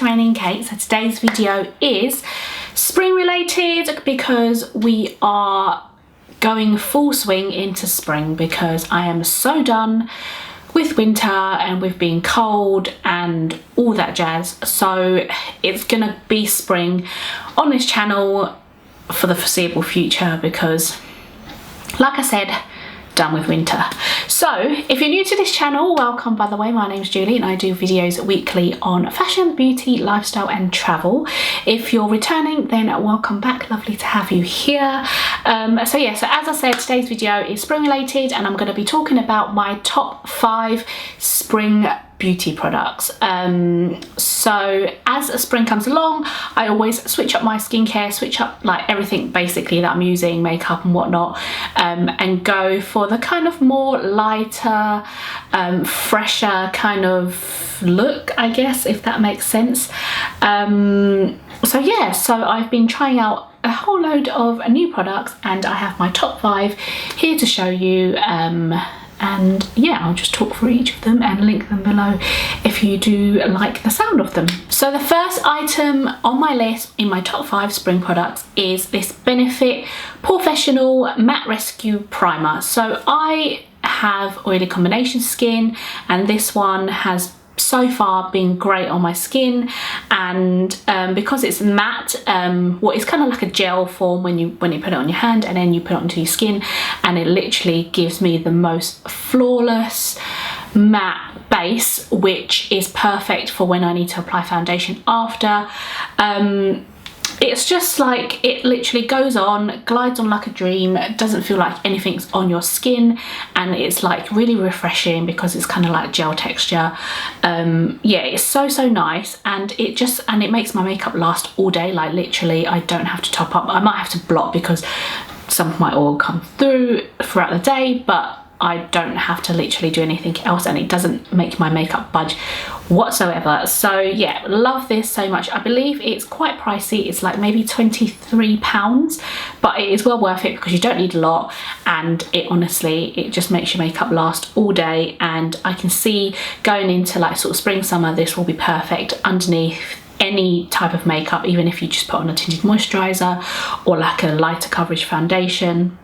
to Raining Kate. So today's video is spring related because we are going full swing into spring because I am so done with winter and with being cold and all that jazz. So it's gonna be spring on this channel for the foreseeable future because, like I said, done with winter. So if you're new to this channel, welcome. By the way, my name's Julie and I do videos weekly on fashion, beauty, lifestyle and travel. If you're returning, then welcome back. Lovely to have you here. So as I said, today's video is spring related and I'm going to be talking about my top 5 spring beauty products. So as spring comes along, I always switch up my skincare, switch up like everything basically that I'm using, makeup and whatnot, and go for the kind of more lighter, fresher kind of look, I guess, if that makes sense. So I've been trying out a whole load of new products and I have my top 5 here to show you. And yeah, I'll just talk through each of them and link them below if you do like the sound of them. So the first item on my list in my top 5 spring products is this Benefit Professional Matte Rescue Primer. So I have oily combination skin and this one has so far been great on my skin, and because it's matte, it's kind of like a gel form when you put it on your hand and then you put it onto your skin, and it literally gives me the most flawless matte base, which is perfect for when I need to apply foundation after. It's just like, it literally goes on, glides on like a dream. It doesn't feel like anything's on your skin, and it's like really refreshing because it's kind of like gel texture. Yeah, it's so nice, and it makes my makeup last all day. Like literally, I don't have to top up. I might have to blot because some of my oil comes through throughout the day, but I don't have to literally do anything else, and it doesn't make my makeup budge whatsoever. So yeah, love this so much. I believe it's quite pricey. It's like maybe £23, but it is well worth it because you don't need a lot, and it just makes your makeup last all day. And I can see going into like sort of spring, summer, this will be perfect underneath any type of makeup, even if you just put on a tinted moisturizer or like a lighter coverage foundation.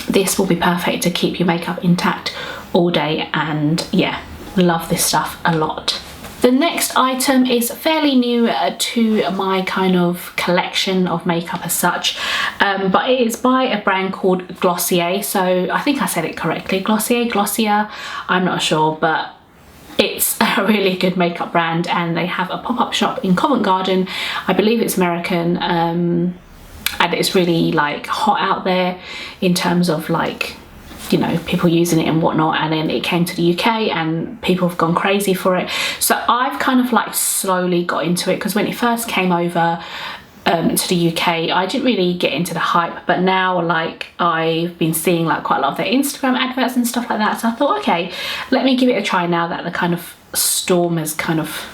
This will be perfect to keep your makeup intact all day, and yeah, love this stuff a lot. The next item is fairly new to my kind of collection of makeup as such, but it is by a brand called Glossier. So I think I said it correctly, Glossier, I'm not sure, but it's a really good makeup brand and they have a pop-up shop in Covent Garden. I believe it's American, and it's really like hot out there in terms of like, you know, people using it and whatnot, and then it came to the UK and people have gone crazy for it. So I've kind of like slowly got into it because when it first came over to the UK, I didn't really get into the hype, but now like I've been seeing like quite a lot of their Instagram adverts and stuff like that, so I thought, okay, let me give it a try now that the kind of storm has kind of,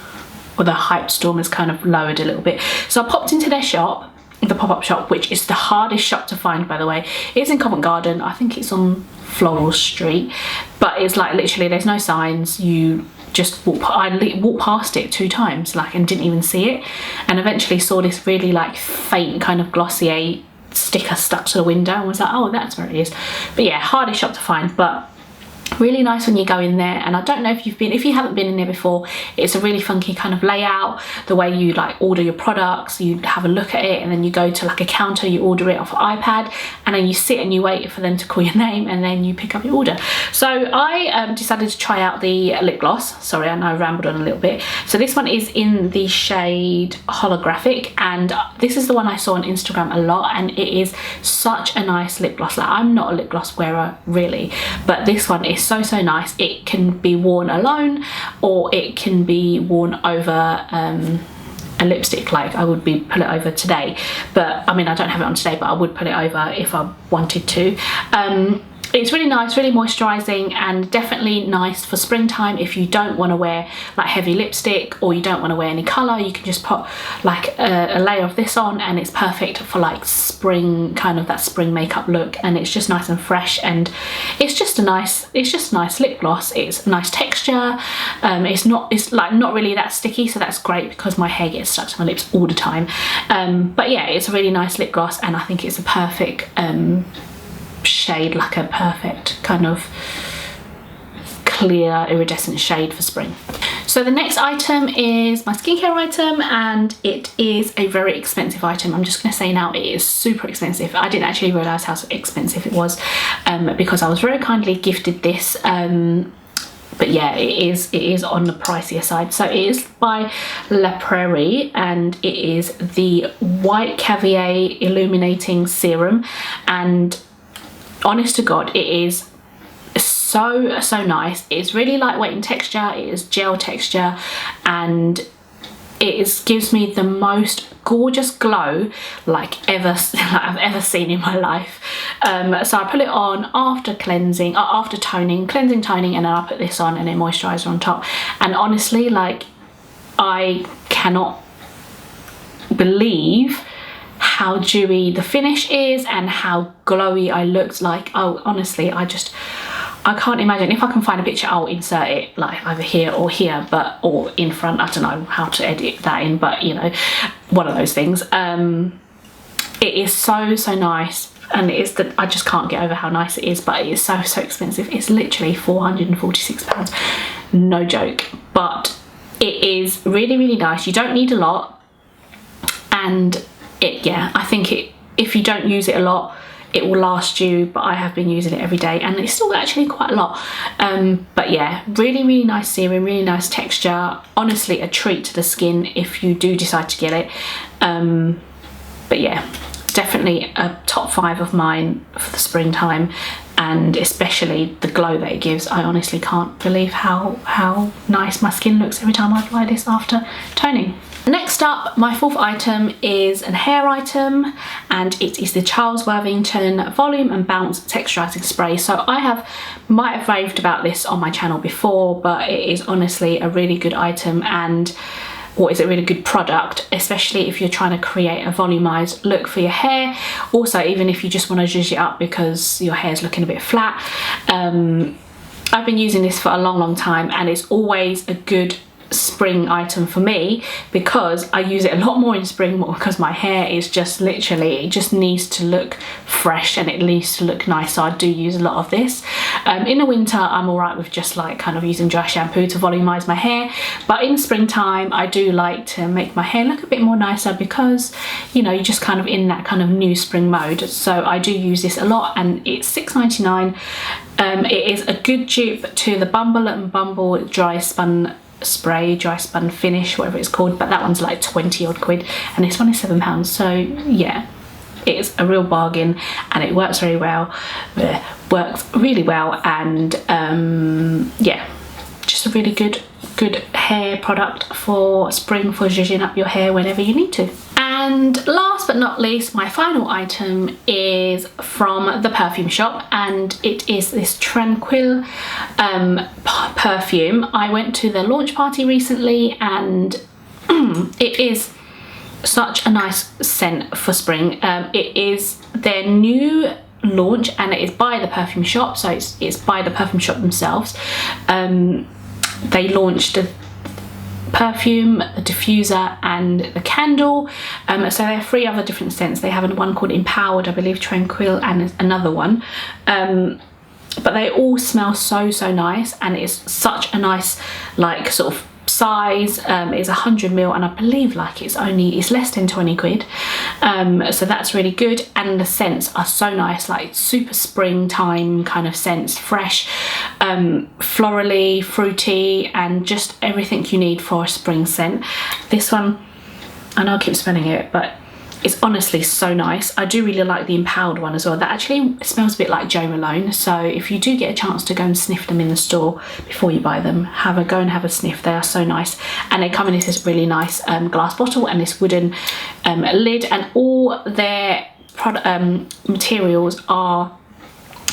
or the hype storm has kind of lowered a little bit. So I popped into their shop, the pop-up shop, which is the hardest shop to find, by the way. It's in Covent Garden. I think it's on Floral Street, but it's like literally there's no signs. You just walk. I walked past it 2 times like and didn't even see it, and eventually saw this really like faint kind of Glossier sticker stuck to the window and was like, oh, that's where it is. But yeah, hardest shop to find, but really nice when you go in there. And I don't know if you haven't been in there before, it's a really funky kind of layout. The way you like order your products, you have a look at it and then you go to like a counter, you order it off an iPad, and then you sit and you wait for them to call your name and then you pick up your order. So I decided to try out the lip gloss. Sorry, I know I rambled on a little bit. So this one is in the shade Holographic, and this is the one I saw on Instagram a lot, and it is such a nice lip gloss. Like, I'm not a lip gloss wearer really, but this one is so nice. It can be worn alone or it can be worn over a lipstick. Like I would put it over today, but I mean I don't have it on today, but I would put it over if I wanted to. it's really nice, really moisturising, and definitely nice for springtime if you don't want to wear like heavy lipstick or you don't want to wear any colour. You can just put like a layer of this on and it's perfect for like spring, kind of that spring makeup look, and it's just nice and fresh, and it's just a nice lip gloss. It's a nice texture. It's like not really that sticky, so that's great because my hair gets stuck to my lips all the time. But yeah, it's a really nice lip gloss, and I think it's a perfect shade, like a perfect kind of clear iridescent shade for spring. So the next item is my skincare item, and it is a very expensive item. I'm just going to say now, it is super expensive. I didn't actually realise how expensive it was because I was very kindly gifted this, but yeah, it is on the pricier side. So it is by La Prairie, and it is the White Caviar Illuminating Serum, and honest to God, it is so nice. It's really lightweight in texture, it is gel texture, and it gives me the most gorgeous glow like I've ever seen in my life. So I put it on after cleansing, after toning, cleansing, toning, and then I put this on and then moisturiser on top, and honestly, like, I cannot believe how dewy the finish is and how glowy I looked. Like, oh, honestly, I can't imagine. If I can find a picture, I'll insert it like either here or here, or in front. I don't know how to edit that in, but you know, one of those things. It is so nice, and it is that I just can't get over how nice it is, but it is so expensive. It's literally £446, no joke, but it is really nice. You don't need a lot, and yeah, I think if you don't use it a lot, it will last you, but I have been using it every day and it's still actually quite a lot. But yeah, really nice serum, really nice texture. Honestly, a treat to the skin if you do decide to get it. But yeah, definitely a top 5 of mine for the springtime, and especially the glow that it gives. I honestly can't believe how nice my skin looks every time I apply this after toning. Next up, my 4th item is a hair item, and it is the Charles Worthington Volume and Bounce Texturizing Spray. So I might have raved about this on my channel before, but it is honestly a really good item, and or is a really good product, especially if you're trying to create a volumized look for your hair. Also, even if you just want to zhuzh it up because your hair's looking a bit flat. I've been using this for a long time, and it's always a good spring item for me because I use it a lot more in spring, because my hair is just literally, it just needs to look fresh and it needs to look nice, so I do use a lot of this. In the winter I'm alright with just like kind of using dry shampoo to volumize my hair, but in springtime I do like to make my hair look a bit more nicer because, you know, you're just kind of in that kind of new spring mode. So I do use this a lot, and it's £6.99. It is a good dupe to the Bumble and Bumble Dry Spun Spray, Dry Spun Finish, whatever it's called, but that one's like 20 odd quid and this one is £7. So yeah, it's a real bargain, and it works very well, works really well, and yeah, just a really good hair product for spring, for zhuzhing up your hair whenever you need to. And last but not least, my final item is from the Perfume shop, and it is this Tranquil perfume. I went to their launch party recently, and it is such a nice scent for spring. It is their new launch, and it is by the Perfume shop, so it's by the Perfume shop themselves. They launched the perfume, the diffuser, and the candle. So there are 3 other different scents. They have one called Empowered, I believe, Tranquil, and another one. But they all smell so nice, and it's such a nice like sort of size. It's 100ml, and I believe like it's less than 20 quid. So that's really good, and the scents are so nice, like super springtime kind of scents, fresh, florally, fruity, and just everything you need for a spring scent. This one, I know I keep smelling it, but it's honestly so nice. I do really like the Empowered one as well. That actually smells a bit like Jo Malone. So if you do get a chance to go and sniff them in the store before you buy them, go and have a sniff. They are so nice. And they come in this really nice glass bottle and this wooden lid, and all their materials are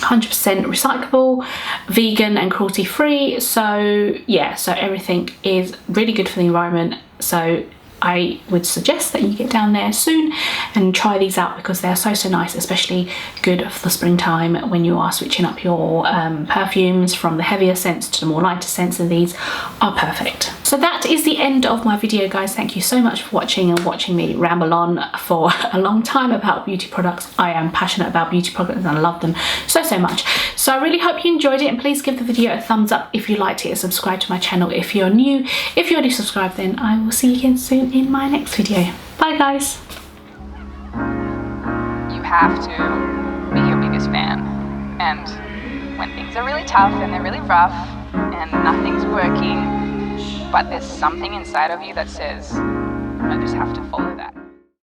100% recyclable, vegan and cruelty free. So yeah, so everything is really good for the environment. So I would suggest that you get down there soon and try these out, because they're so nice, especially good for the springtime when you are switching up your perfumes from the heavier scents to the more lighter scents, and these are perfect. So that is the end of my video, guys. Thank you so much for watching and watching me ramble on for a long time about beauty products. I am passionate about beauty products and I love them so much. So I really hope you enjoyed it, and please give the video a thumbs up if you liked it, and subscribe to my channel if you're new. If you're already subscribed, then I will see you again soon in my next video. Bye guys. You have to be your biggest fan, and when things are really tough and they're really rough and nothing's working, but there's something inside of you that says, I just have to follow that.